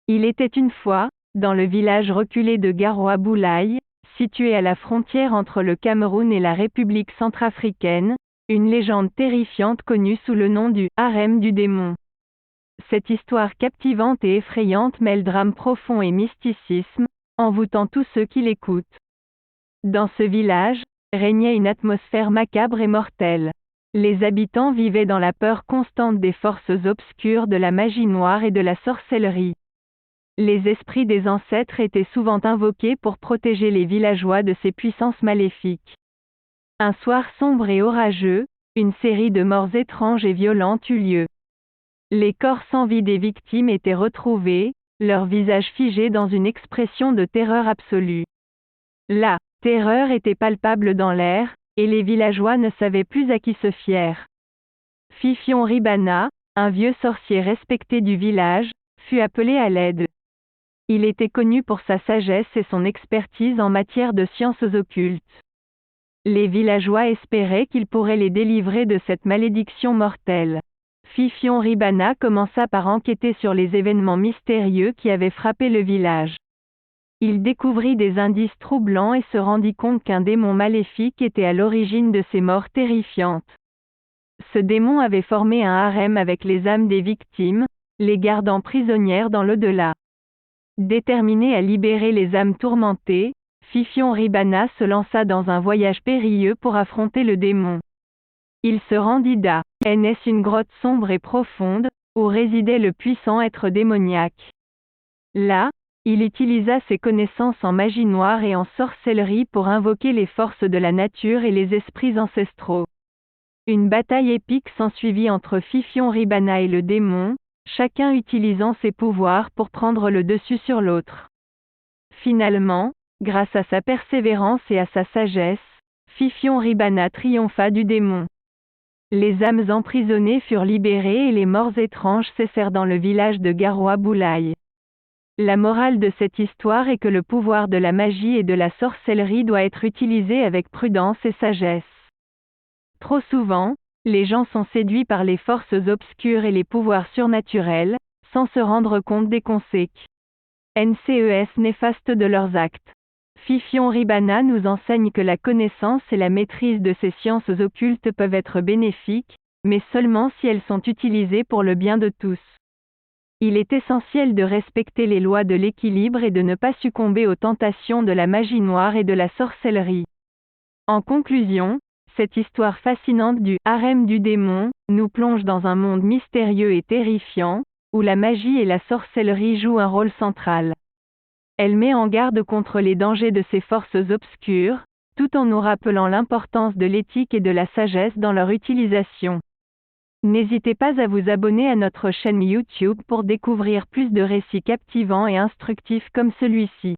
Il était une fois, dans le village reculé de Garoua Boulaye, situé à la frontière entre le Cameroun et la République centrafricaine, une légende terrifiante connue sous le nom du harem du démon. Cette histoire captivante et effrayante mêle drame profond et mysticisme, envoûtant tous ceux qui l'écoutent. Dans ce village, régnait une atmosphère macabre et mortelle. Les habitants vivaient dans la peur constante des forces obscures de la magie noire et de la sorcellerie. Les esprits des ancêtres étaient souvent invoqués pour protéger les villageois de ces puissances maléfiques. Un soir sombre et orageux, une série de morts étranges et violentes eut lieu. Les corps sans vie des victimes étaient retrouvés, leurs visages figés dans une expression de terreur absolue. La terreur était palpable dans l'air, et les villageois ne savaient plus à qui se fier. Fifion Ribana, un vieux sorcier respecté du village, fut appelé à l'aide. Il était connu pour sa sagesse et son expertise en matière de sciences occultes. Les villageois espéraient qu'il pourrait les délivrer de cette malédiction mortelle. Fifion Ribana commença par enquêter sur les événements mystérieux qui avaient frappé le village. Il découvrit des indices troublants et se rendit compte qu'un démon maléfique était à l'origine de ces morts terrifiantes. Ce démon avait formé un harem avec les âmes des victimes, les gardant prisonnières dans l'au-delà. Déterminé à libérer les âmes tourmentées, Fifion Ribana se lança dans un voyage périlleux pour affronter le démon. Il se rendit à Ns, une grotte sombre et profonde, où résidait le puissant être démoniaque. Là, il utilisa ses connaissances en magie noire et en sorcellerie pour invoquer les forces de la nature et les esprits ancestraux. Une bataille épique s'ensuivit entre Fifion Ribana et le démon, chacun utilisant ses pouvoirs pour prendre le dessus sur l'autre. Finalement, grâce à sa persévérance et à sa sagesse, Fifion Ribana triompha du démon. Les âmes emprisonnées furent libérées et les morts étranges cessèrent dans le village de Garoua Boulaye. La morale de cette histoire est que le pouvoir de la magie et de la sorcellerie doit être utilisé avec prudence et sagesse. Trop souvent, les gens sont séduits par les forces obscures et les pouvoirs surnaturels, sans se rendre compte des conséquences néfastes de leurs actes. Fifion Ribana nous enseigne que la connaissance et la maîtrise de ces sciences occultes peuvent être bénéfiques, mais seulement si elles sont utilisées pour le bien de tous. Il est essentiel de respecter les lois de l'équilibre et de ne pas succomber aux tentations de la magie noire et de la sorcellerie. En conclusion, cette histoire fascinante du harem du démon nous plonge dans un monde mystérieux et terrifiant, où la magie et la sorcellerie jouent un rôle central. Elle met en garde contre les dangers de ces forces obscures, tout en nous rappelant l'importance de l'éthique et de la sagesse dans leur utilisation. N'hésitez pas à vous abonner à notre chaîne YouTube pour découvrir plus de récits captivants et instructifs comme celui-ci.